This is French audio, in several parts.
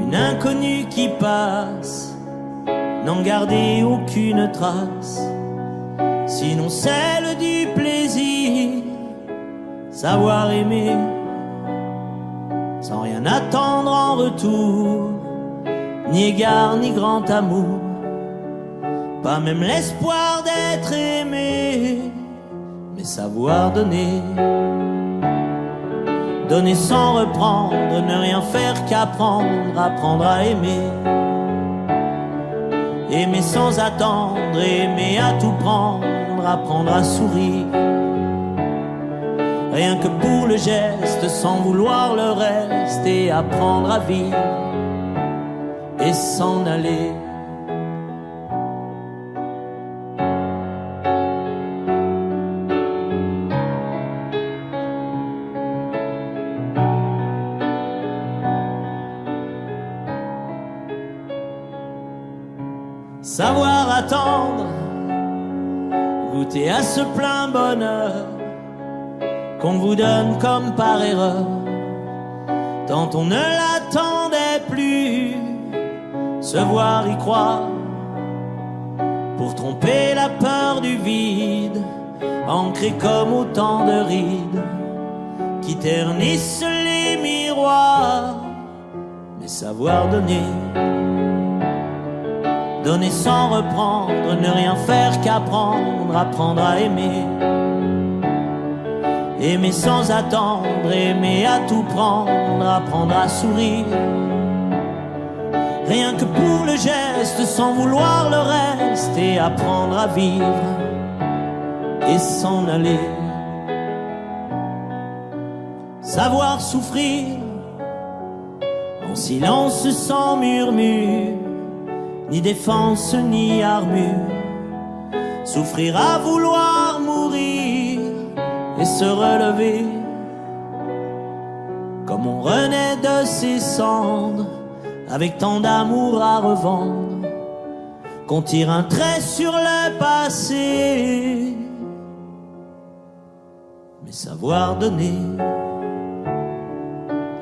une inconnue qui passe, n'en garder aucune trace, sinon celle du plaisir, savoir aimer, sans rien attendre en retour, ni égard ni grand amour, pas même l'espoir d'être aimé, mais savoir donner. Donner sans reprendre, ne rien faire qu'apprendre, apprendre à aimer. Aimer sans attendre, aimer à tout prendre, apprendre à sourire. Rien que pour le geste, sans vouloir le reste, et apprendre à vivre et s'en aller. Savoir attendre, goûter à ce plein bonheur qu'on vous donne comme par erreur, tant on ne l'attendait plus. Se voir y croire, pour tromper la peur du vide, ancré comme autant de rides qui ternissent les miroirs. Mais savoir donner, donner sans reprendre, ne rien faire qu'apprendre, apprendre à aimer. Aimer sans attendre, aimer à tout prendre, apprendre à sourire. Rien que pour le geste, sans vouloir le reste, et apprendre à vivre et s'en aller. Savoir souffrir, en silence sans murmure, ni défense ni armure. Souffrir à vouloir mourir et se relever, comme on renaît de ses cendres, avec tant d'amour à revendre, qu'on tire un trait sur le passé. Mais savoir donner,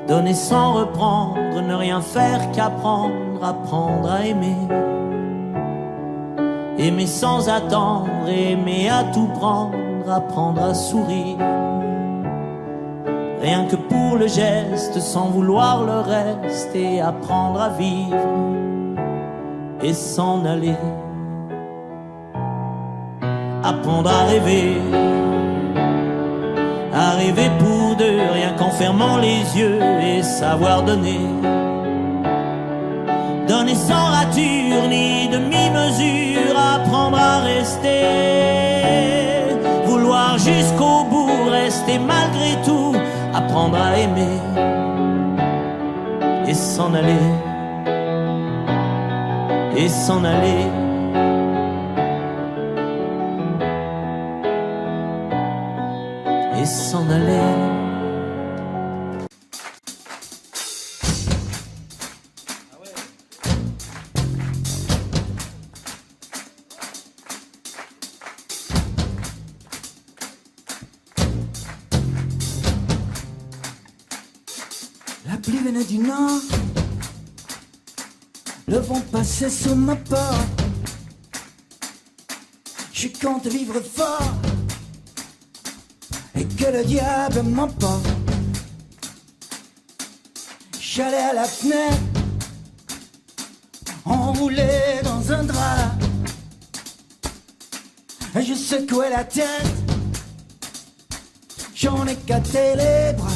donner sans reprendre, ne rien faire qu'apprendre, apprendre à aimer. Aimer sans attendre, aimer à tout prendre, apprendre à sourire. Rien que pour le geste, sans vouloir le reste, et apprendre à vivre et s'en aller. Apprendre à rêver pour deux, rien qu'en fermant les yeux, et savoir donner. Donner sans rature ni demi-mesure, apprendre à rester. Vouloir jusqu'au bout, rester malgré tout, apprendre à aimer et s'en aller, et s'en aller. Et s'en aller. La pluie venait du nord, le vent passait sous ma porte. Je compte vivre fort et que le diable m'emporte. J'allais à la fenêtre, enroulé dans un drap. Je secouais la tête, j'en ai écarté les bras.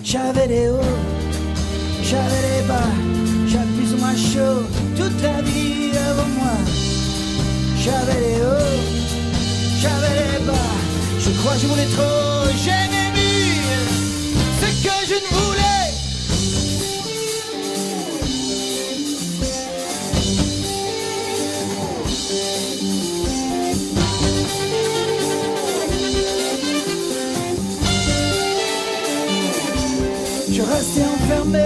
J'avais les hauts, j'avais les bas, j'avais plus ou moins chaud, toute la vie devant moi. J'avais les hauts, j'avais les bas, je crois que je voulais trop, j'aimais mieux ce que je ne voulais. Je restais enfermé,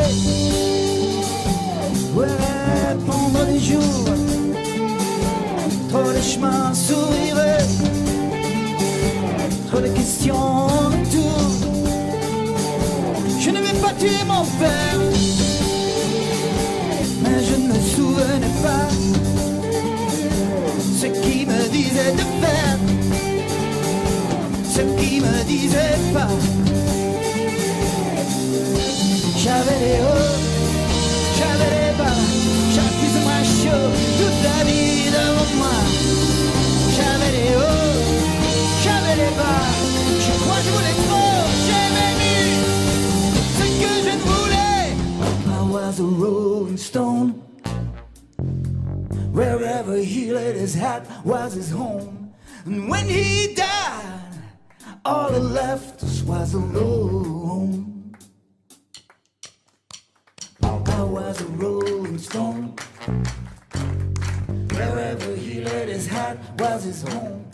ouais, pendant des jours, trop de chemins s'ouvrirait, trop de questions autour. Je ne vais pas tuer mon père, mais je ne me souvenais pas ce qui me disait de faire, ce qui me disait pas. J'avais les hauts, j'avais les bas, j'avais plus ou moins chaud toute la vie devant moi. J'avais les hauts, j'avais les bas, je crois que je voulais trop, j'aimais mieux ce que je ne voulais. I was a rolling stone, wherever he laid his hat was his home. And when he died, all that left us was alone. I was a rolling stone, wherever he laid his hat was his home.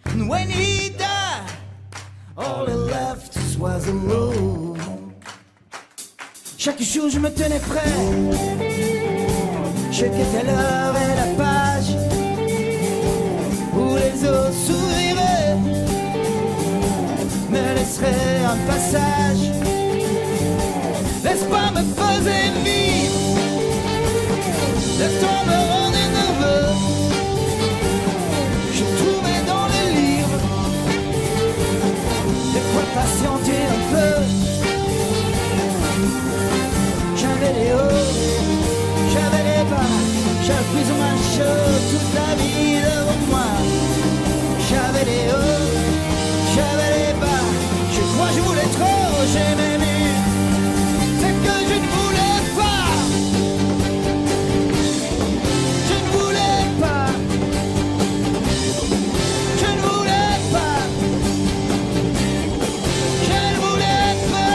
And when he died, all that left us was alone. Chaque jour je me tenais prêt, je quittais l'heure et la page où les eaux s'ouvriraient, me laisseraient un passage. Laisse pas me poser vite, le temps me rendait nerveux. Je trouvais dans les livres de quoi patienter un peu. J'avais les hauts, j'avais les bas, j'avais plus ou moins chaud toute la vie devant moi. J'avais les hauts, j'avais les bas, je crois que je voulais trop, j'aimais mieux ce que je ne voulais pas. Je ne voulais pas, je ne voulais pas, je ne voulais pas.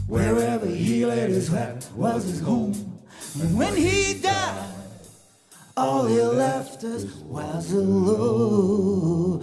Wherever he laid his hat was his home. And when he died, all he left us was alone.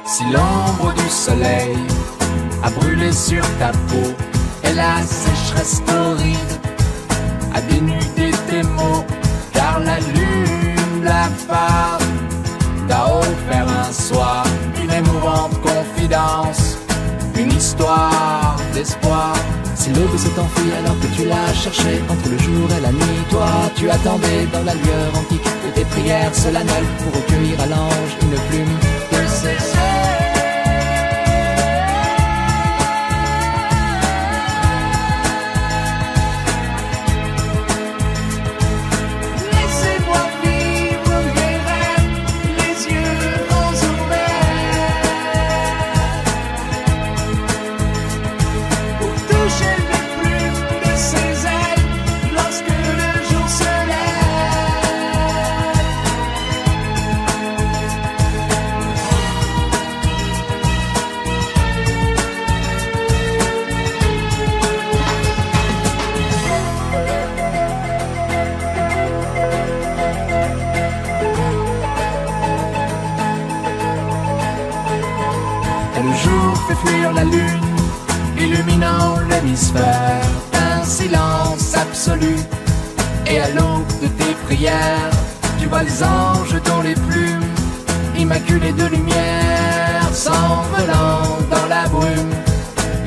Si l'ombre du soleil a brûlé sur ta peau et la sécheresse torride a dénudé tes mots, car la lune blafarde t'a offert un soir une émouvante confidence, une histoire d'espoir. Si l'aube s'est enfuie alors que tu l'as cherchée entre le jour et la nuit, toi tu attendais dans la lueur antique de tes prières solennelles pour recueillir à l'ange une plume de ses yeux. Fuir la lune, illuminant l'hémisphère d'un silence absolu. Et à l'aube de tes prières, tu vois les anges dont les plumes, immaculées de lumière, s'envolant dans la brume,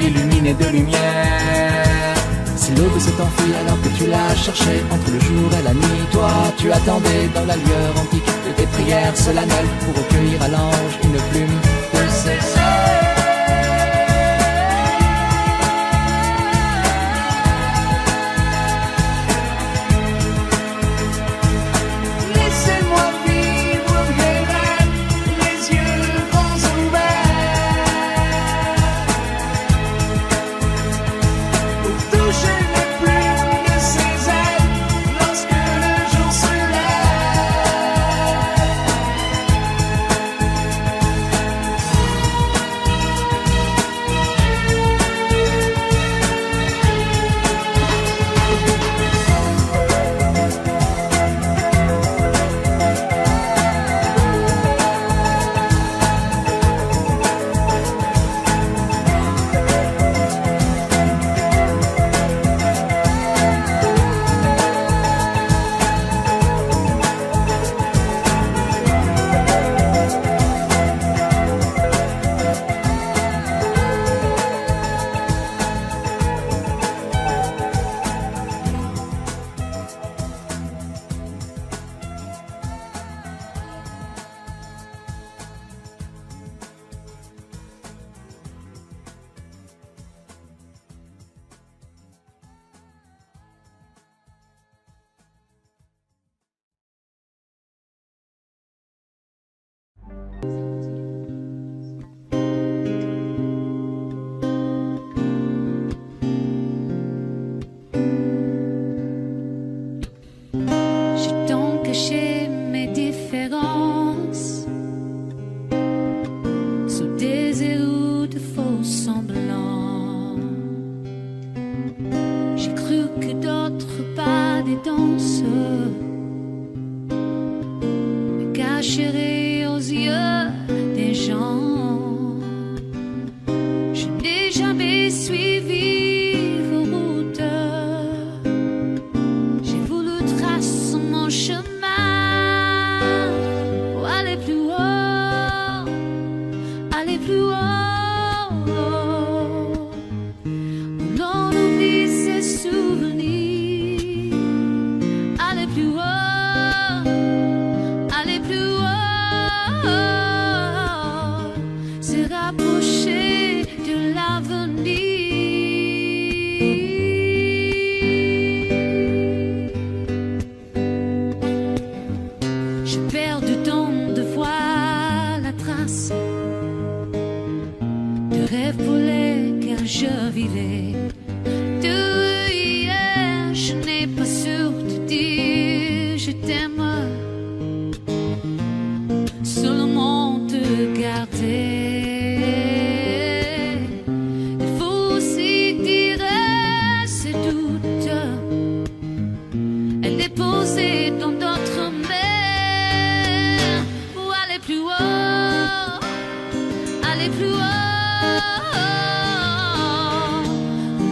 illuminées de lumière. Si Si l'aube s'est enfuie alors que tu l'as cherchée entre le jour et la nuit, toi tu attendais dans la lueur antique de tes prières solennelles pour recueillir à l'ange une plume de ses ailes. Chérie aux yeux des gens, je n'ai jamais suivi vos routes. J'ai voulu tracer mon chemin pour aller plus haut, aller plus haut. On oublie ses souvenirs, aller plus haut. Se rapprocher de l'avenir. Je perds du temps de voir la trace de rêves pour lesquels je vivais. De hier, je n'ai pas su te dire je t'aime. Seulement te garder. Il faut aussi dire ses doutes et les poser dans d'autres mains pour aller plus haut, aller plus haut.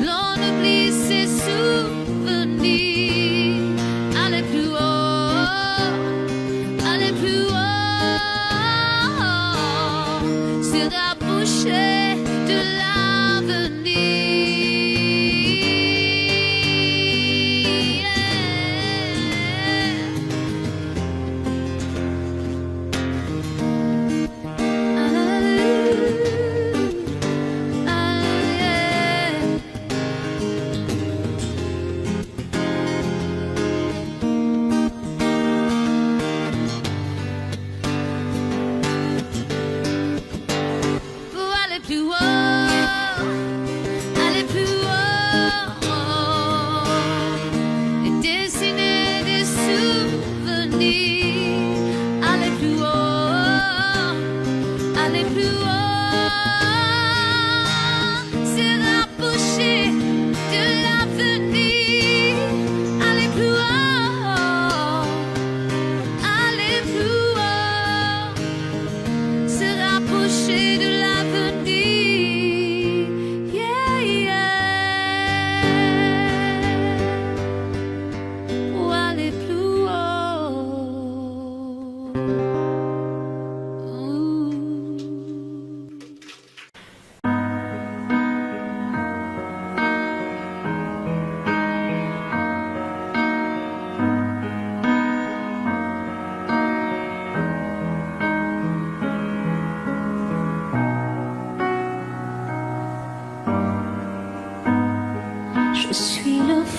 L'on oublie ses souvenirs, aller plus haut.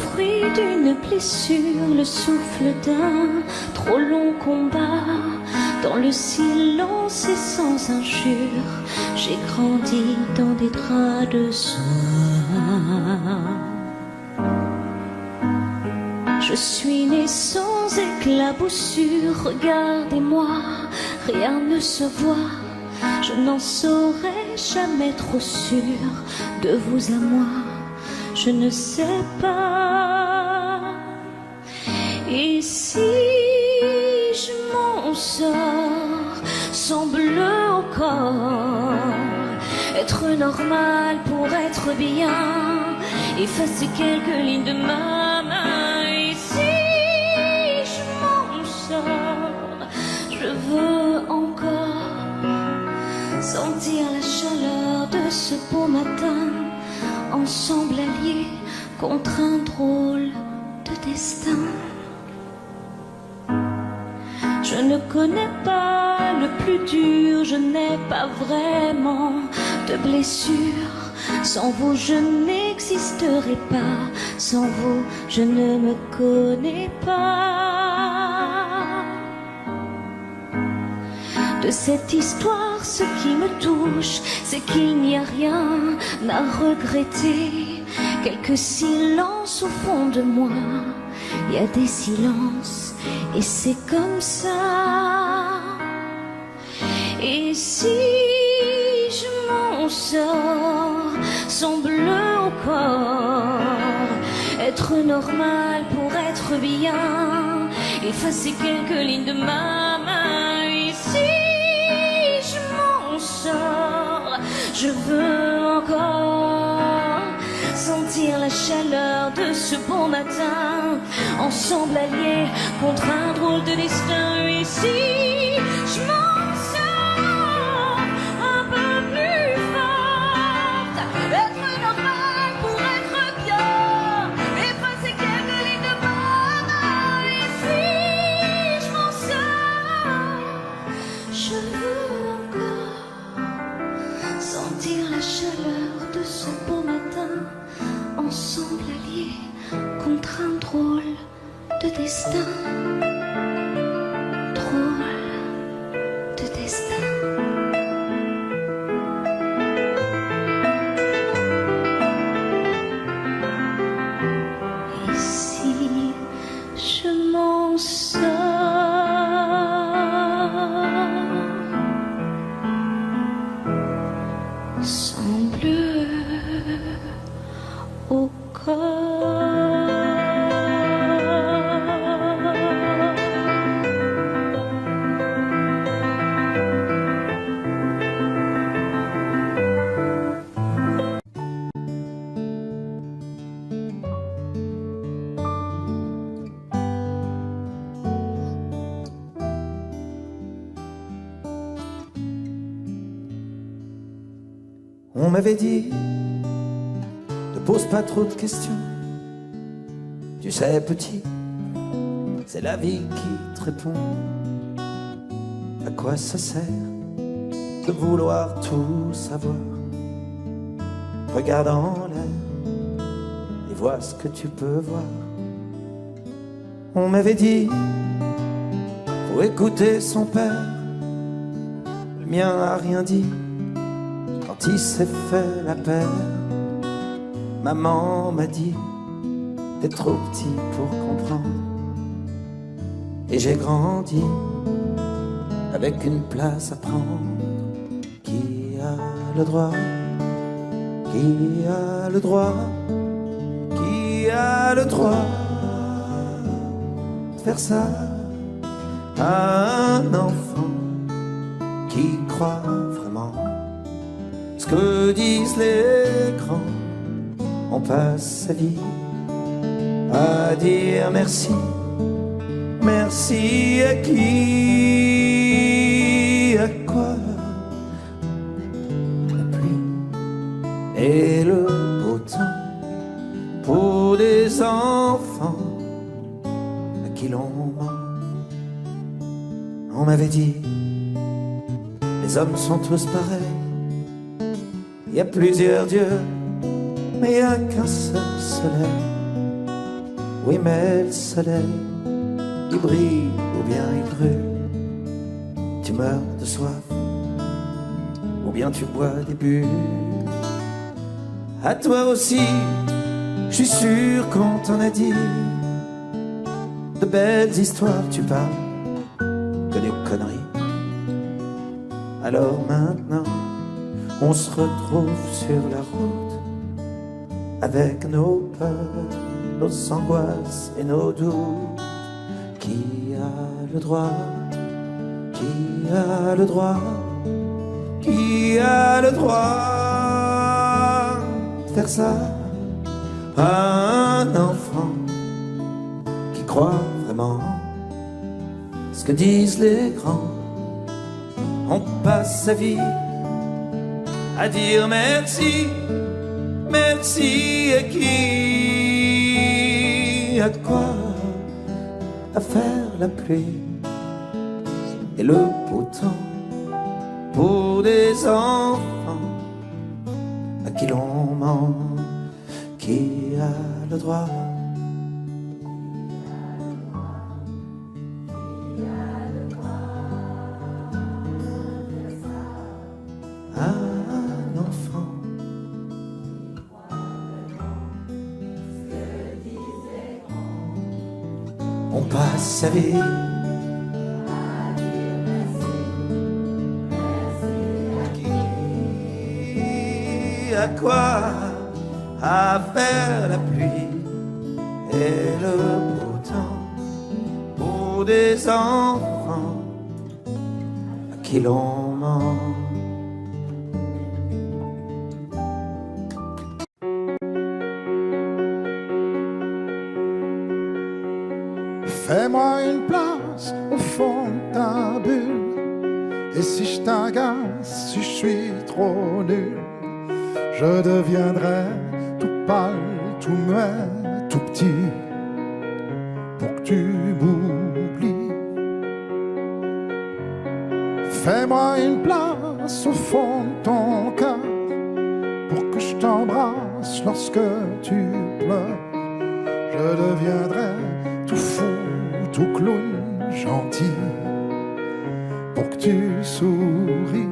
fruit d'une blessure, le souffle d'un trop long combat. Dans le silence et sans injure, j'ai grandi dans des draps de soie. Je suis née sans éclaboussure, regardez-moi, rien ne se voit. Je n'en serai jamais trop sûre, de vous à moi, je ne sais pas. Et si je m'en sors, semble encore être normal pour être bien, effacer quelques lignes de ma main. Et si je m'en sors, je veux encore sentir la chaleur de ce beau matin, ensemble alliés contre un drôle de destin. Je ne connais pas le plus dur, je n'ai pas vraiment de blessure. Sans vous je n'existerai pas, sans vous je ne me connais pas. De cette histoire, ce qui me touche, c'est qu'il n'y a rien à regretter. Quelques silences au fond de moi, il y a des silences et c'est comme ça. Et si je m'en sors, semble encore être normal pour être bien, effacer quelques lignes de ma main. Et si je m'en sors, je veux encore sentir la chaleur de ce bon matin, ensemble alliés contre un drôle de destin. Et si je m'en sors un peu plus forte, être normal pour être bien, effacer quelques lignes de ma main. Et si je m'en sors, je veux encore sentir la chaleur de ce beau matin, ensemble alliés contre un drôle de destin. Drôle de destin. Et si je m'en sors, semble au corps. On m'avait dit, ne pose pas trop de questions. Tu sais, petit, c'est la vie qui te répond. À quoi ça sert de vouloir tout savoir? Regarde en l'air et vois ce que tu peux voir. On m'avait dit, faut écouter son père. Le mien a rien dit quand il s'est fait la paire. Maman m'a dit, t'es trop petit pour comprendre. Et j'ai grandi avec une place à prendre. Qui a le droit? Qui a le droit? Qui a le droit de faire ça à un enfant qui croit vraiment ce que disent les grands? On passe sa vie à dire merci. Merci à qui? À quoi? La pluie et le beau temps pour des enfants à qui l'on ment. On m'avait dit, les hommes sont tous pareils. Il y a plusieurs dieux, mais il n'y a qu'un seul soleil. Oui, mais le soleil, il brille ou bien il brûle. Tu meurs de soif ou bien tu bois des bulles. À toi aussi, je suis sûr qu'on t'en a dit de belles histoires, tu parles que des conneries. Alors maintenant, on se retrouve sur la route avec nos peurs, nos angoisses et nos doutes. Qui a le droit? Qui a le droit? Qui a le droit de faire ça à un enfant qui croit vraiment ce que disent les grands? On passe sa vie à dire merci, merci à qui? À quoi? À faire la pluie et le beau temps pour des enfants à qui l'on ment. Qui a le droit? On passe sa vie à quoi? À faire la pluie et le beau temps pour des enfants à qui l'on ment. Fais-moi une place au fond de ta bulle. Et si je t'agace, si je suis trop nul, je deviendrai tout pâle, tout muet, tout petit, pour que tu m'oublies. Fais-moi une place au fond de ton cœur, pour que je t'embrasse lorsque tu pleures. Je deviendrai tout fou, tout clown, gentil, pour que tu souris.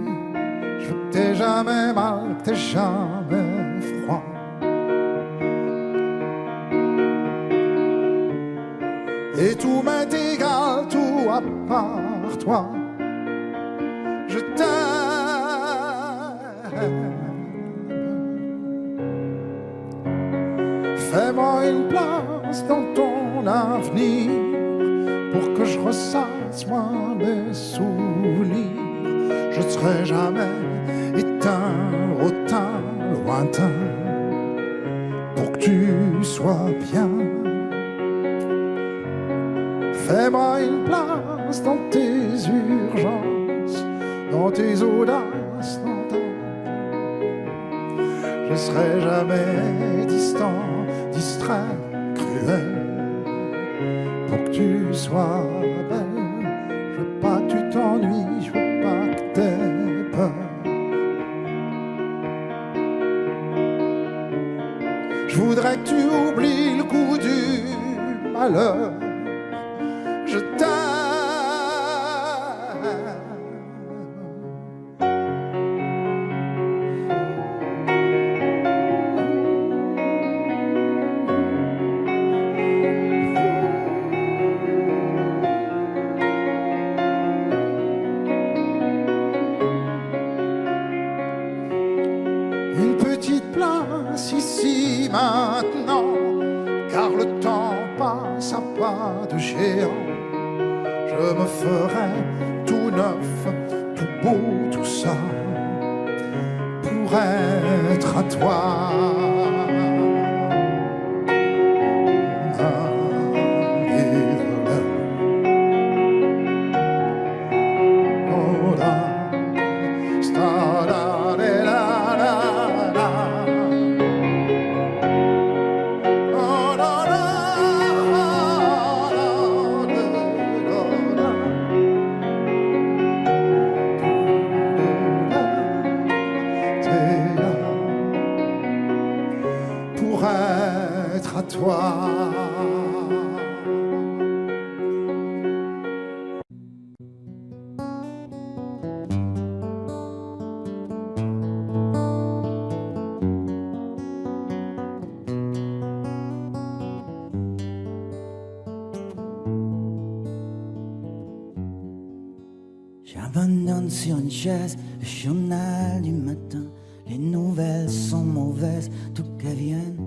Je veux que t'aies jamais mal, que t'aies jamais froid. Et tout m'est égal, tout à part toi. Je t'aime. Fais-moi une place dans ton avenir, pour que je ressasse moi mes souvenirs. Je ne serai jamais éteint, hautain, lointain, pour que tu sois bien. Fais-moi une place dans tes urgences, dans tes audaces, dans ta... Je ne serai jamais distant, distrait, cruel, pour que tu sois belle. Je veux pas que tu t'ennuies, je veux pas que t'aies peur. Je voudrais que tu oublies le coup du malheur. Je t'aime. Une petite place ici maintenant, car le temps passe à pas de géant. Je me ferai tout neuf, tout beau, tout ça, pour être à toi. Pour être à toi. m'abandonne sur une chaise, le journal du matin. Les nouvelles sont mauvaises, d'où qu'elles viennent.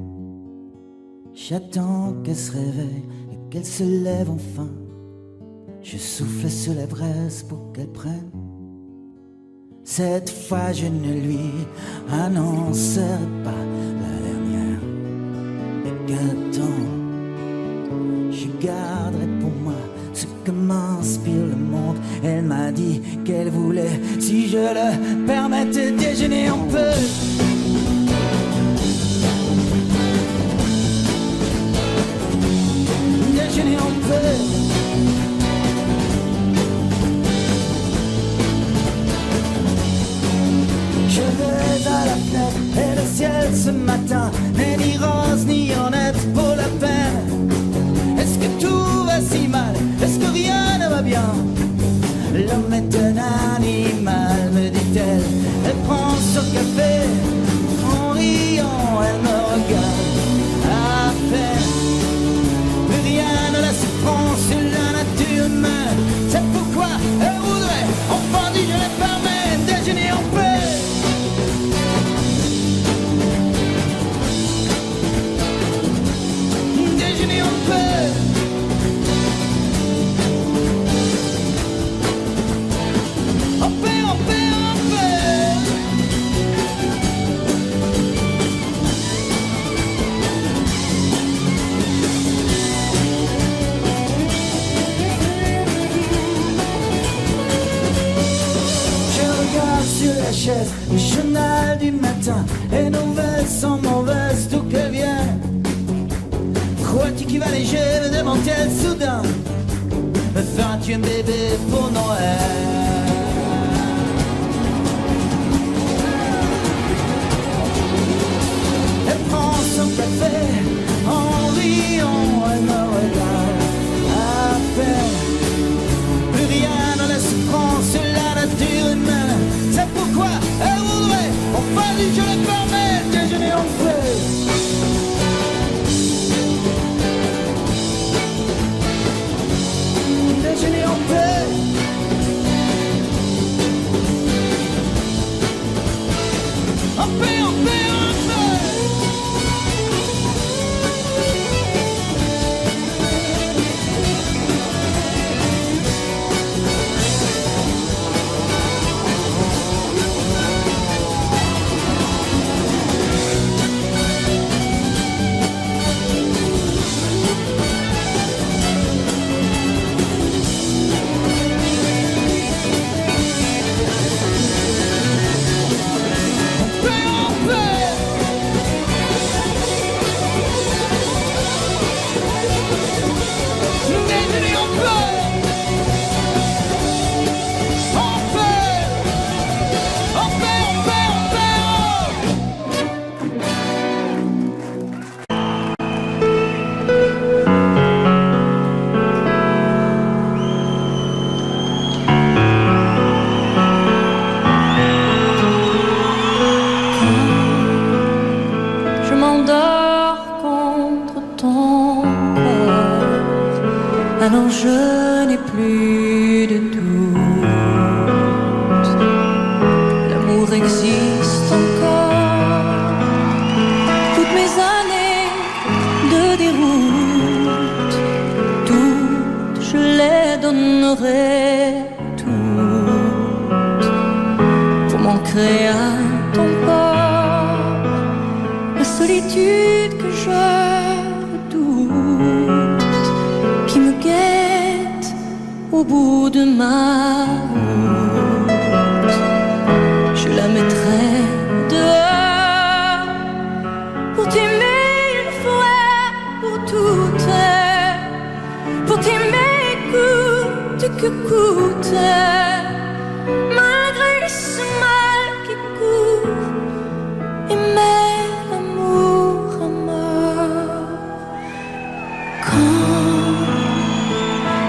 J'attends qu'elle se réveille et qu'elle se lève enfin. Je souffle sur les braises pour qu'elle prenne. Cette fois je ne lui annoncerai pas la dernière. Et qu'attends, je garderai pour moi ce que m'inspire le monde. Elle m'a dit qu'elle voulait, si je le permettais, déjeuner un peu. Déjeuner un peu. Je vais à la fenêtre et le ciel ce matin n'est ni rose ni honnête pour la peine. Est-ce que tout va si mal? Est-ce que rien ne va bien? L'homme est un animal, me dit-elle. Elle prend son café, en riant, elle me regarde à peine. Plus rien ne la surprend sur la nature humaine. C'est pourquoi elle voudrait, enfin dit je les permets, déjeuner en paix. Déjeuner en paix. En paix, en paix, en paix. Je regarde sur la chaise le journal du matin. Les nouvelles sont mauvaises, d'où qu'elles viennent. Crois-tu qu'il va léger, me demande-t-elle soudain. Me feras-tu un bébé pour Noël? Elle prend son café, en riant, elle me regarde à peine. Plus rien ne laisse prendre sur la nature humaine. C'est pourquoi elle voudrait, enfin dit je le permets, déjeuner en paix. Déjeuner en paix. En paix, en paix, en paix. Je m'endors contre ton corps, alors je n'ai plus de doute. L'amour existe encore. Toutes mes années de déroute, toutes je les donnerai toutes pour m'ancrer à ton port. La solitude que je redoute, qui me guette au bout de ma route, je la mettrai dehors pour t'aimer une fois pour toutes, pour t'aimer coûte que coûte, malgré ce mal qui court. Aimer l'amour à mort. Quand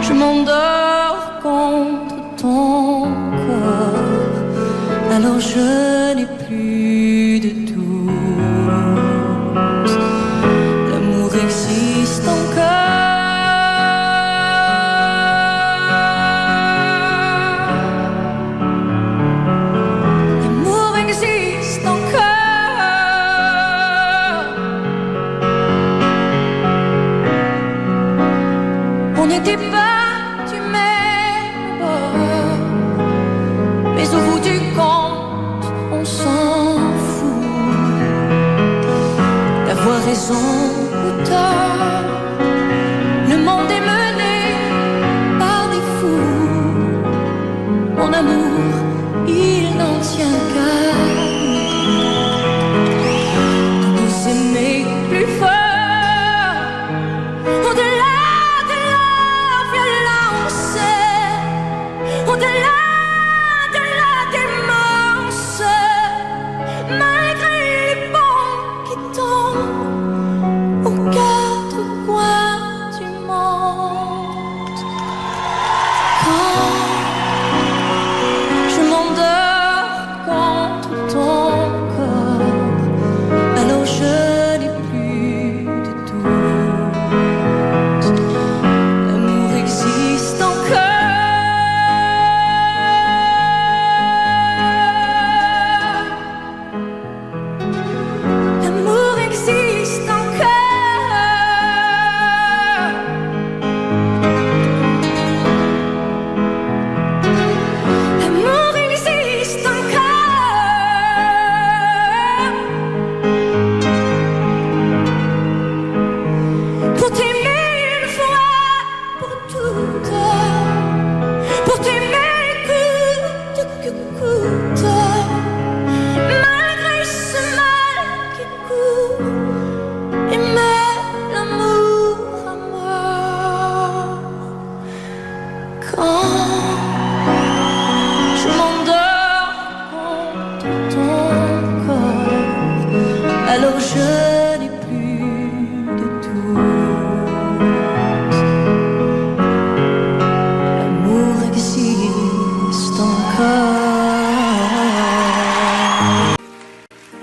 je m'endors contre ton corps, alors je n'ai plus de doute. L'amour existe encore. n'était pas du même bord, mais au bout du compte, on s'en fout d'avoir raison ou tort. Le monde est mené par des fous. Mon amour, il n'en tient qu'à nous aimer plus fort, au-delà de leur violence, au-delà de la démence, malgré les bombes qui tombent aux quatre coins du monde. Quand je m'endors contre ton corps, alors je n'ai plus de doute. L'amour existe encore. L'amour existe encore. L'amour existe encore. Pour t'aimer une fois pour toutes, pour t'aimer coûte que coûte, malgré ce mal qui court, aimer l'amour à mort. Quand je m'endors contre ton corps, alors je n'ai plus de doute. L'amour existe encore.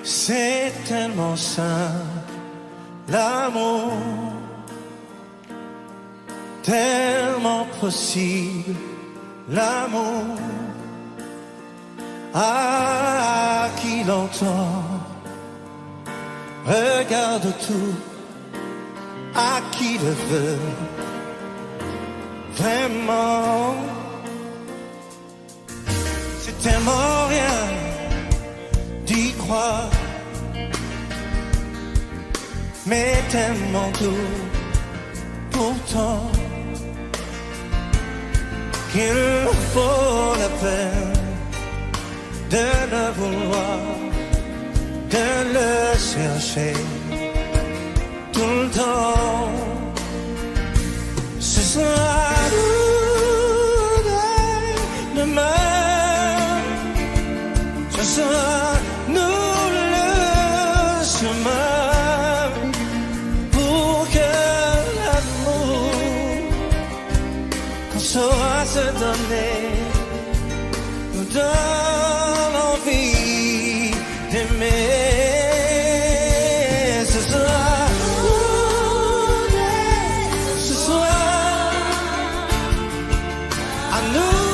C'est tellement simple, l'amour, tellement possible, l'amour. À qui l'entend, regarde tout, à qui le veut, vraiment. C'est tellement rien d'y croire, mais tellement doux pourtant qu'il faut la peine de le vouloir, de le chercher tout le temps. Ce sera nous demain, ce sera nous le chemin pour que l'amour qu'on saura se donner nous donne envie d'aimer. Ce soir, ce soir, à nous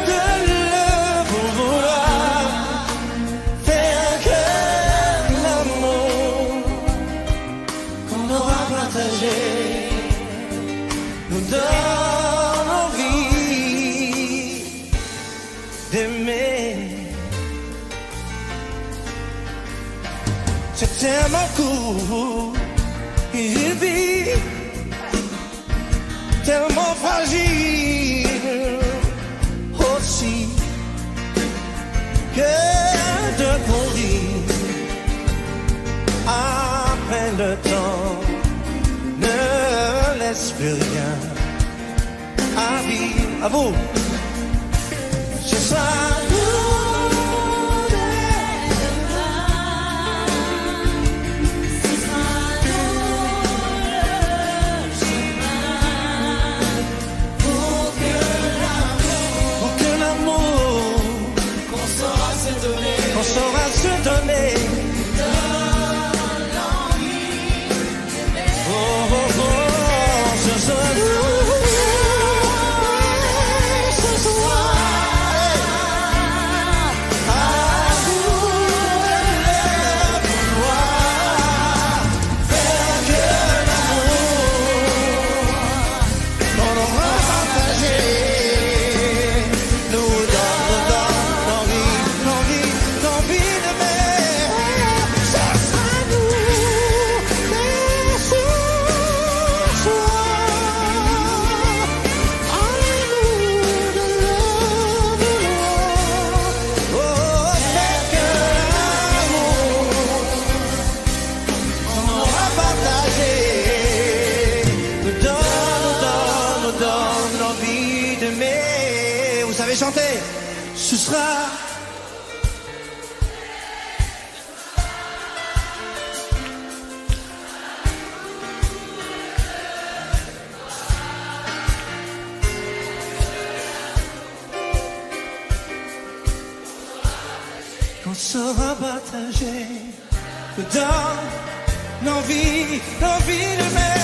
de le vouloir, faire que l'amour qu'on aura partagé nous donne envie d'aimer. C'est tellement court, il vit tellement fragile aussi que de courir après le temps ne laisse plus rien à vivre. À vous, ce sera qu'on saura se donner. Oh, oh, oh, ce soir, ce soir, chanter. Ce sera qu'on saura partager dans l'envie de m'aimer.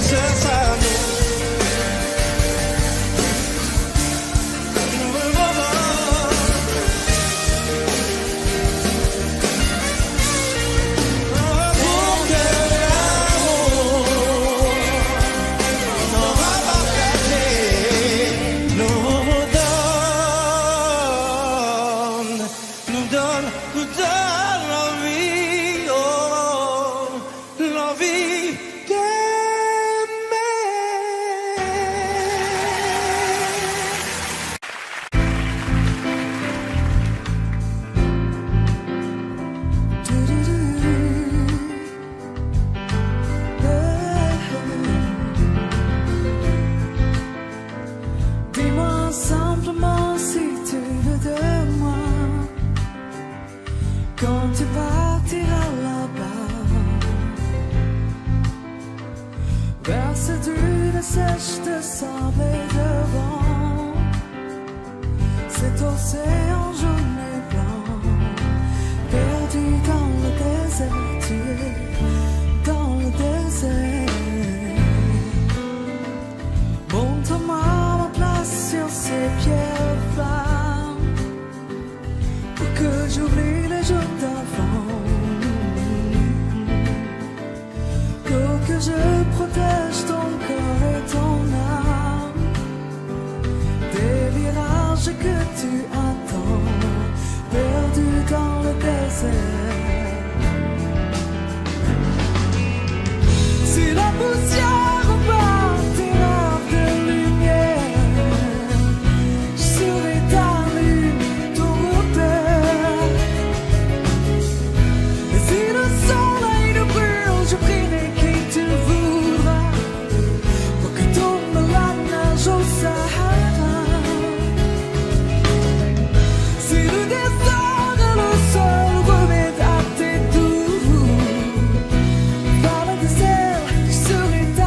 Ce sera nous. Dis-moi simplement si tu veux de moi quand tu partiras là-bas vers cette dune sèche de sable et de vent, cet océan jaune et blanc perdu dans le désert, tu es dans le désert. Montre-moi ma place sur ces pierres flammes pour que j'oublie les jours d'avant, pour que je protège ton corps et ton âme des virages que tu attends, perdu dans le désert. Si la poussière repartira de lumière, je serai ta lune, ton repère. Et si le soleil nous brûle, je prierai qui tu voudras pour que tombe la neige au Sahara. Si le désert et le sol remettent à tes doux, par le désert, je serai ta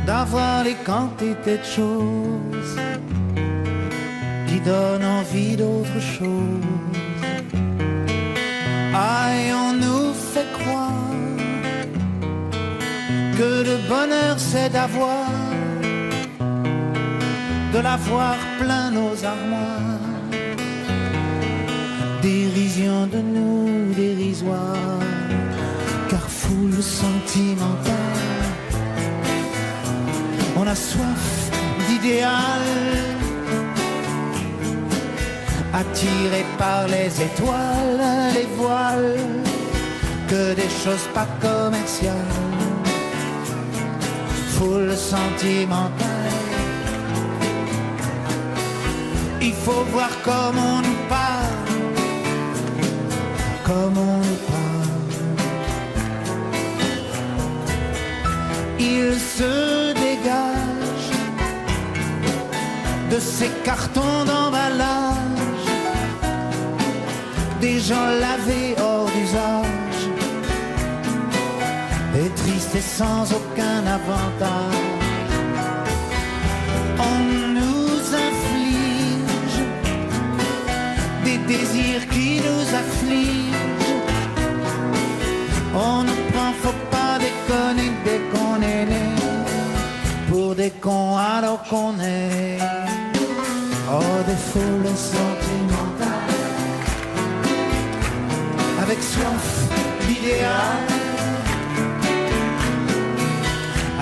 d'avoir les quantités de choses qui donnent envie d'autre chose. Aïe, on nous fait croire que le bonheur c'est d'avoir, de l'avoir plein nos armoires. Dérision de nous, dérisoire, car foule sentimentale. On a soif d'idéal, attiré par les étoiles, les voiles, que des choses pas commerciales. Foule sentimentale, il faut voir comme on nous parle, comme on nous parle. Il se dégage de ces cartons d'emballage, des gens lavés hors d'usage, et tristes et sans aucun avantage. On nous inflige des désirs qui nous affligent. On nous prend, faut pas déconner dès qu'on est né, pour des cons alors qu'on est. Oh, des foules sentimentales, avec soif d'idéal,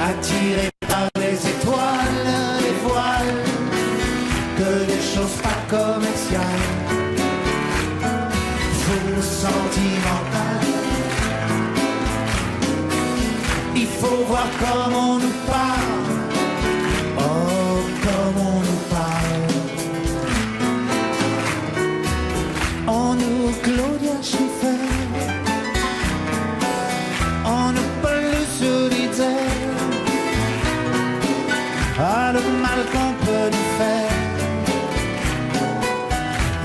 attirés par les étoiles, les voiles, que des choses pas commerciales. Foule sentimentale, il faut voir comme on nous parle, oh, comme on nous parle. On nous Claudia Schiffer, on nous Paul Solitaire, ah, le mal qu'on peut nous faire,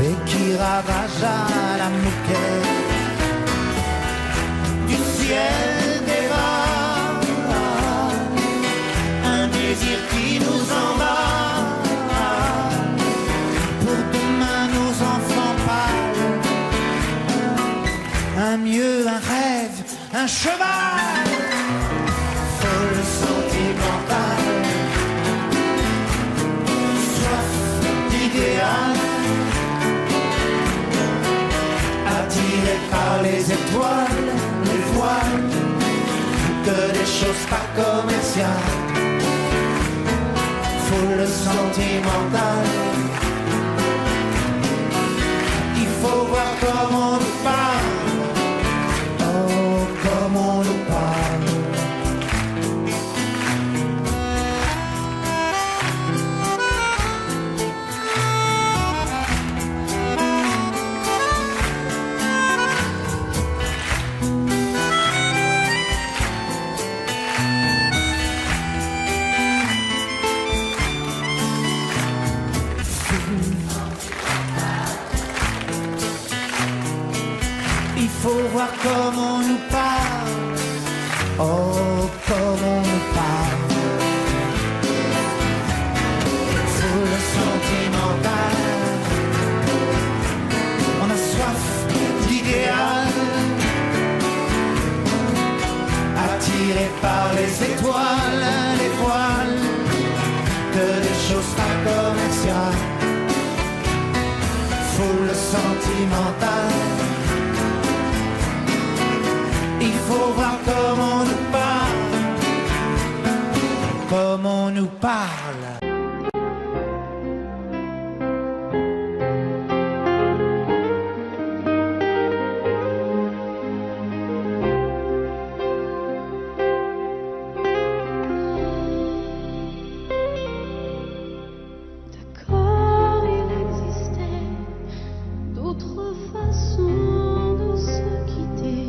et qui ravage à la moquette du ciel des vagues, un désir qui nous embarque. Pour demain nos enfants pâles, un mieux, un rêve, un cheval. Folle sentimentale, soif d'idéal, attiré par les étoiles, les voiles, que des choses pas commerciales. Foule sentimentale, il faut voir comment on nous parle, oh, comment on nous parle. Il faut voir comment on nous parle, oh, comment on nous parle. Foule sentimentale, on a soif d'idéal, attiré par les étoiles, les voiles, que des choses pas commerciales. Foule sentimentale, il faut voir comment on nous parle, comment on nous parle. D'accord, il existait d'autres façons de se quitter.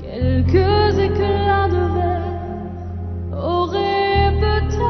Quelques éclats de verre auraient peut-être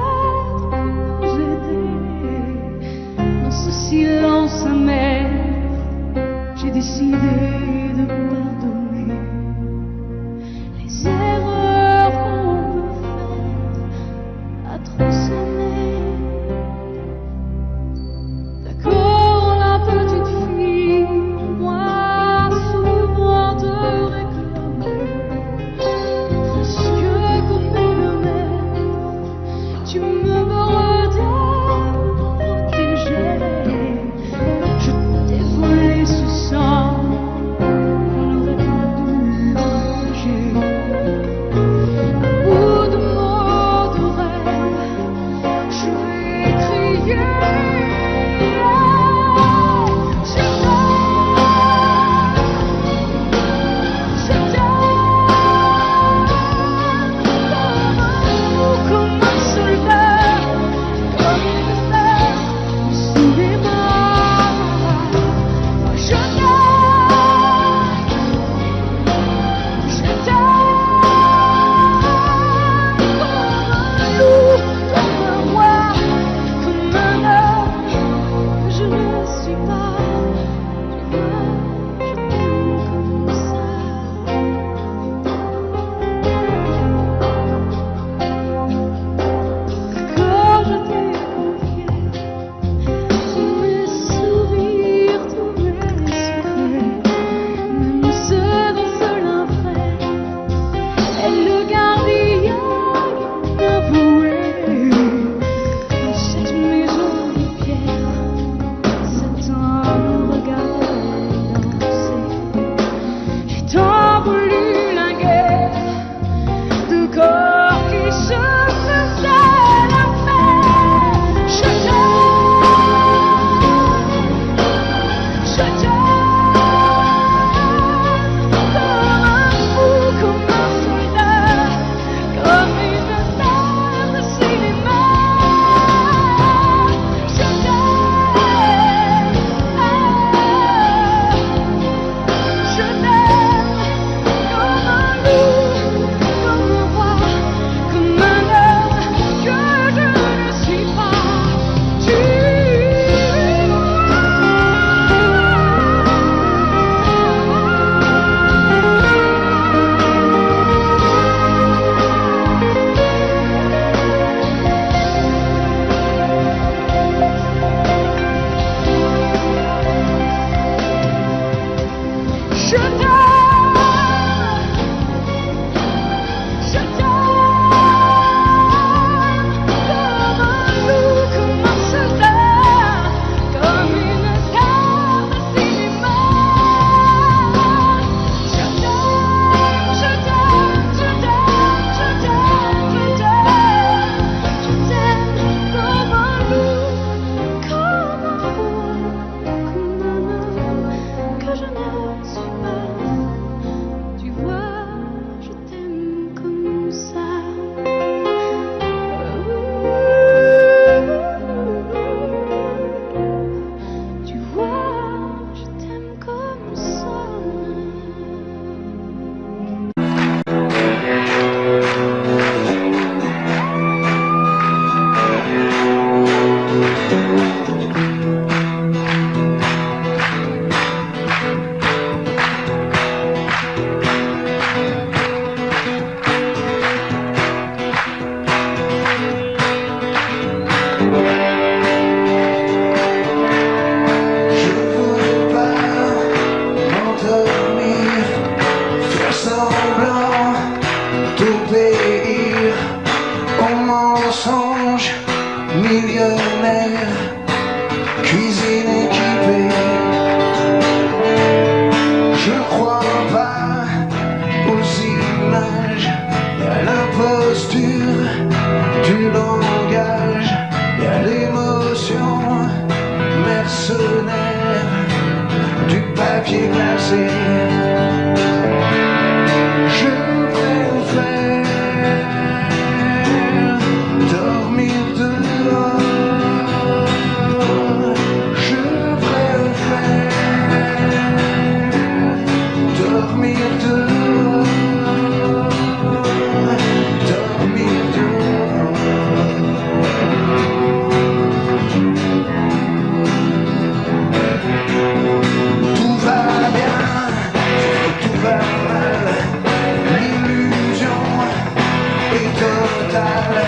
fatale,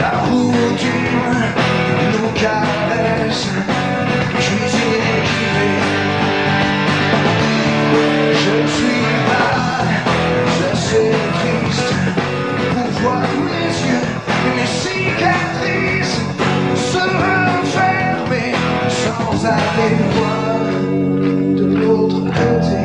la routine nous caresse, cuisine équipée. Je suis pas assez triste pour voir mes yeux et mes cicatrices se refermer sans aller voir de l'autre côté.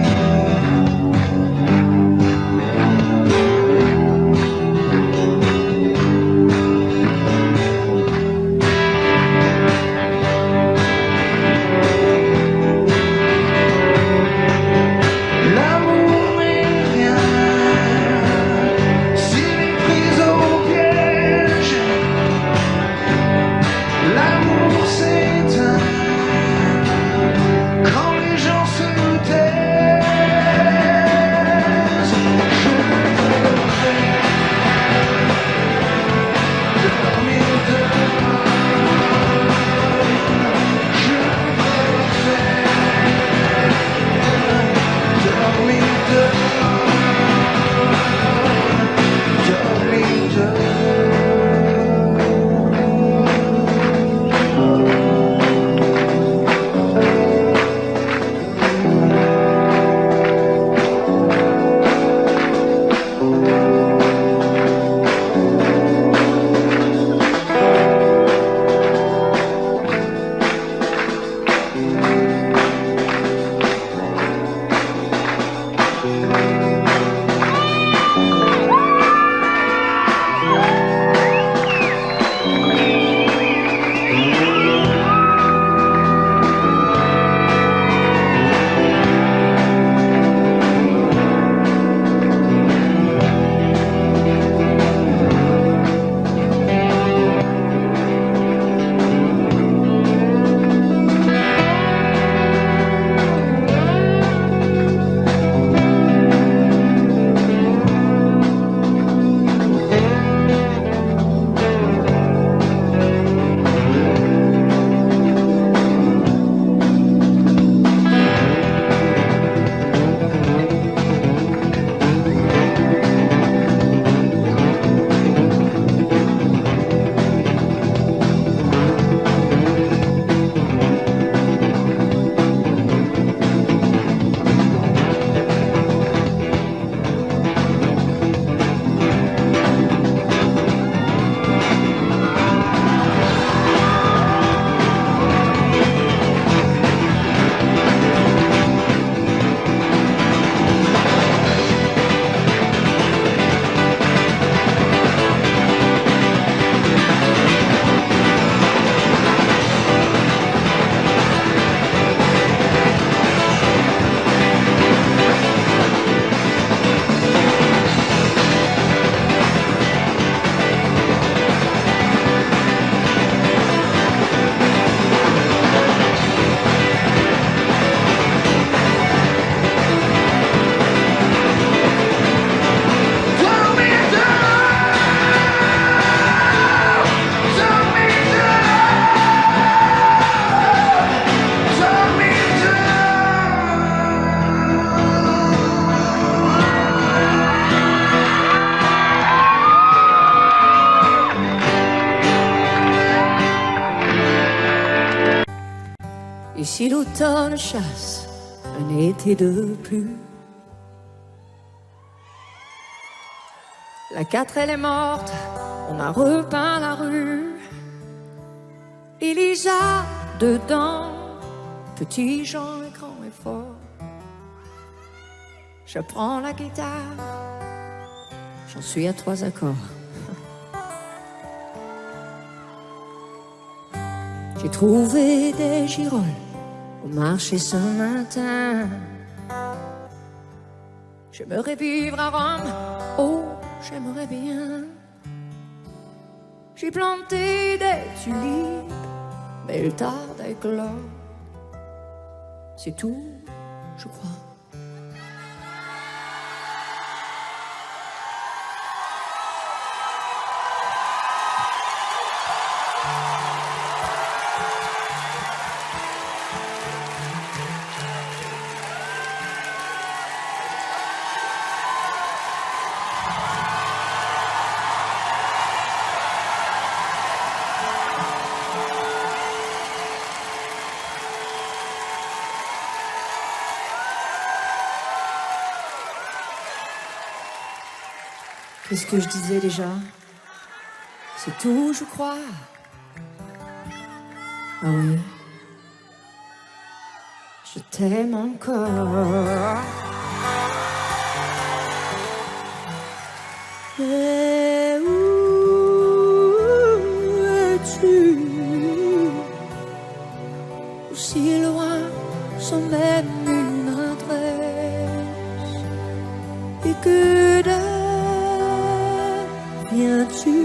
Si l'automne chasse un été de plus, la 4 elle est morte, on a repeint la rue. Elisa dedans, petit Jean est grand et fort. Je prends la guitare, j'en suis à 3 accords. J'ai trouvé des girolles au marché ce matin. J'aimerais vivre à Rome, oh, j'aimerais bien. J'ai planté des tulipes, mais elles tardent à éclore. C'est tout, je crois. Qu'est-ce que je disais déjà? C'est tout, je crois. Ah oui. Je t'aime encore. Mais où es-tu? Aussi loin sans même une adresse. Et que deviens-tu?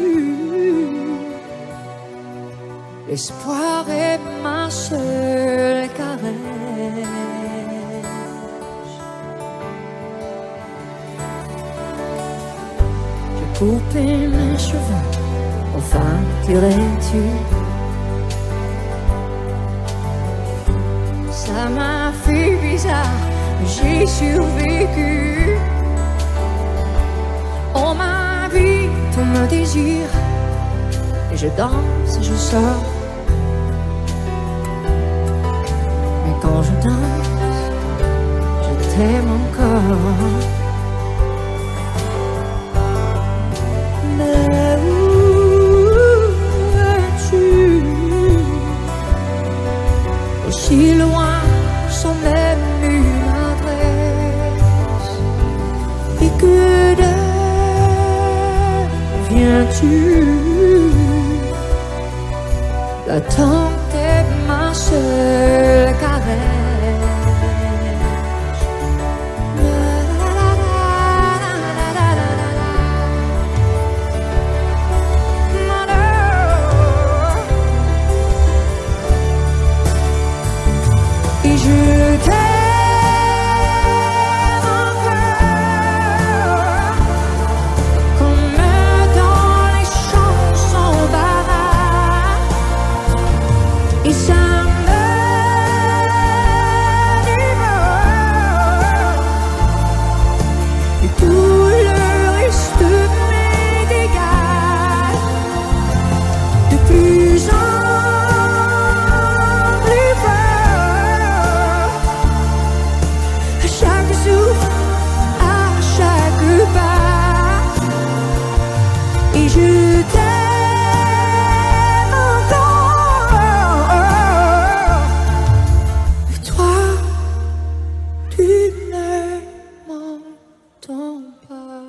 L'espoir est ma seule caresse. J'ai coupé mes cheveux, enfin dirais-tu? Ça m'a fait bizarre, mais j'ai survécu. Oh ma vie, tout me désire. Et je danse et je sors. Mais quand je danse, je t'aime encore. Mais où es-tu? Aussi loin sans même une adresse. Et que deviens-tu? L'attente est ma seule caresse. Et je t'aime encore, comme dans les chansons baraques. Et ça me dévore. Et tout le reste m'est égal. De plus en plus fort. À chaque souffle, à chaque pas. Et je t'aime encore. Et toi, tu ne m'entends pas.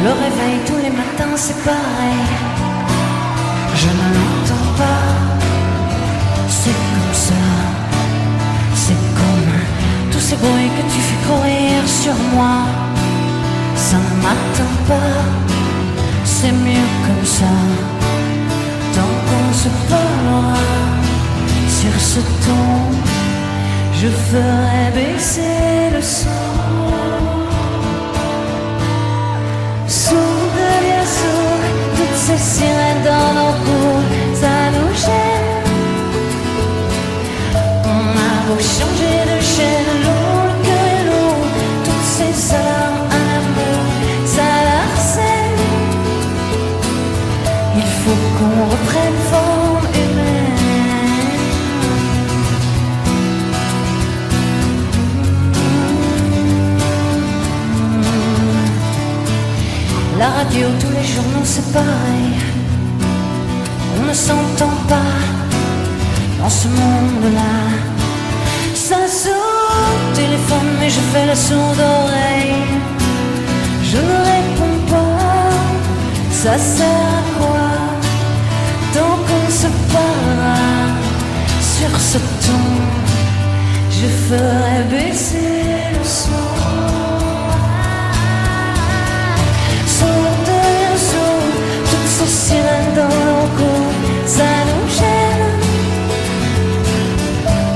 Le réveil tous les matins c'est pareil. Je ne l'entends pas. C'est comme ça. C'est comme tous ces bruits que tu fais courir sur moi. Ça ne m'atteint pas. C'est mieux comme ça. Tant qu'on se parlera sur ce ton, je ferai baisser le son. Sourd devient sourd, toutes ces sirènes dans nos cours, ça nous gêne. On a beau changer de chaîne, l'eau, le cœur est lourd, toutes ces alarmes à l'amour, ça l'harcèle. Il faut qu'on reprenne forme humaine. La radio, tous les journaux, c'est pareil. On ne s'entend pas dans ce monde-là. Ça sonne au téléphone, mais je fais la sourde oreille. Je ne réponds pas, ça sert à quoi? Tant qu'on se parlera sur ce ton, je ferai baisser le son. Toutes ces sirènes dans nos cours, ça nous gêne.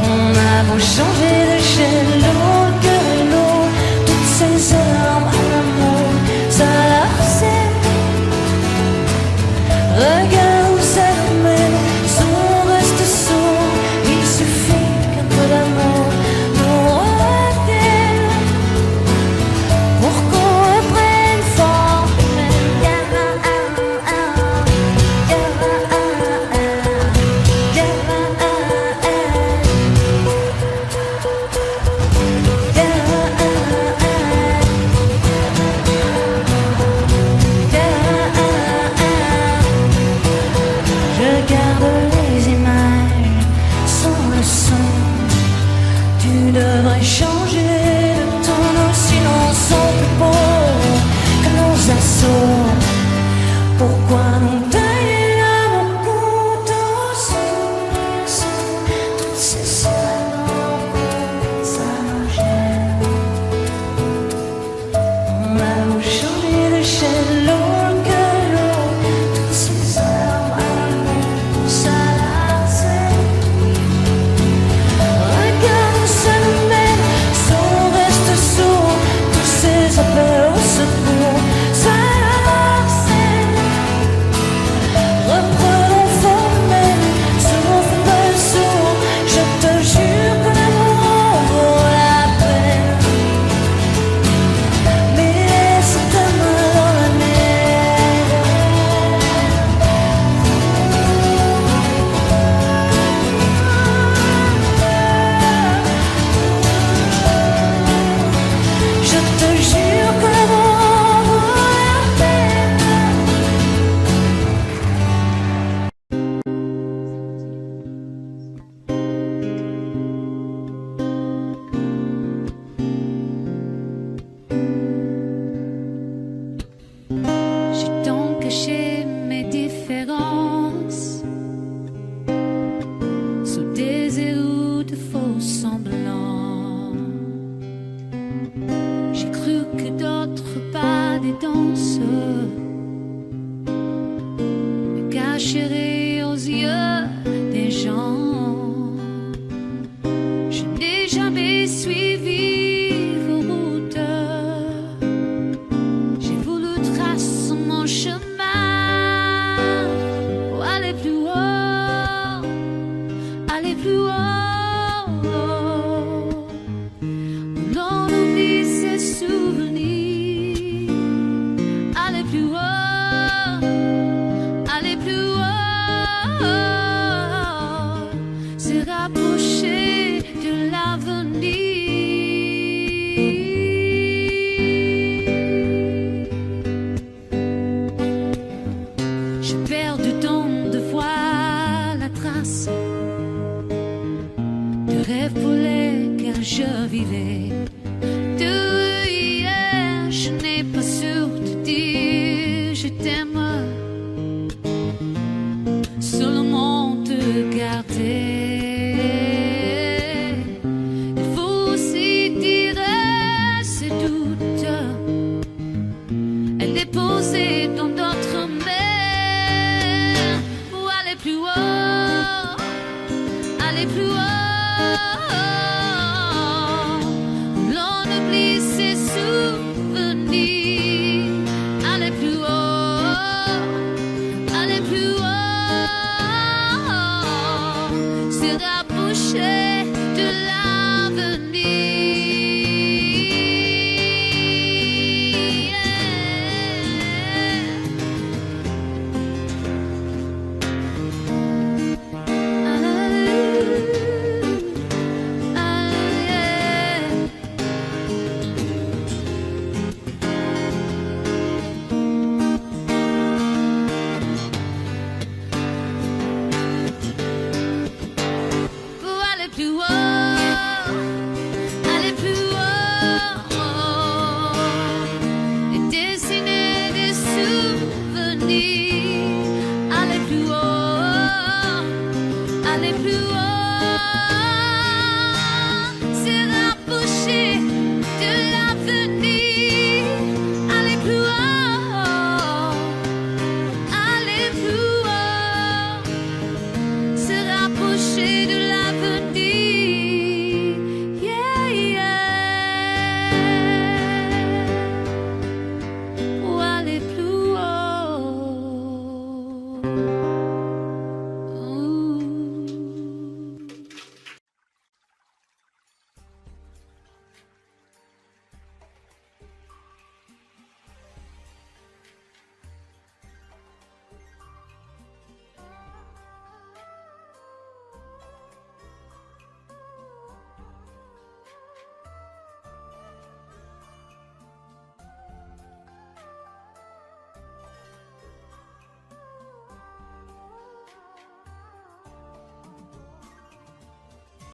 On a beau changer de chaîne, l'eau, le cœur et l'eau, toutes ces armes à l'amour, ça l'harcèle. Regarde où ça nous mène, si on reste sourd, il suffit qu'un peu d'amour nous revienne pour qu'on reprenne forme humaine. changer de ton nos silences sont plus beaux que nos assauts. Pourquoi nous tailler à mon couteau toutes ces semaines ça nous gêne. On a beau changer de chaîne, l'eau que l'eau, toutes ces heures à l'amour, ça la regarde, ça nous mène, on reste sourd, tous ces appels au secours, ça l'harcèle. Reprenons formel, souffle de sourd, je te jure que l'amour en vaut la peine. Mais laisse ta main dans la mienne. Je te jure que l'amour en vaut la peine. J'ai tant caché mes différences sous des égouts de faux semblants. J'ai cru que d'autres pas des danses me cacheraient aux yeux des gens. Je n'ai jamais suivi vos routes. J'ai voulu tracer mon chemin pour aller plus haut, aller plus haut. Où l'on oublie ses souvenirs, aller plus haut, aller plus haut. C'est rapprocher de l'avenir. Je perds du temps de voir la trace de rêves pour lesquels je vivais. De hier, je n'ai pas su te dire je t'aime, seulement te garder. Il faut aussi dire ces doutes, elle est posée dans d'autres mains. Pour aller plus haut, aller plus haut.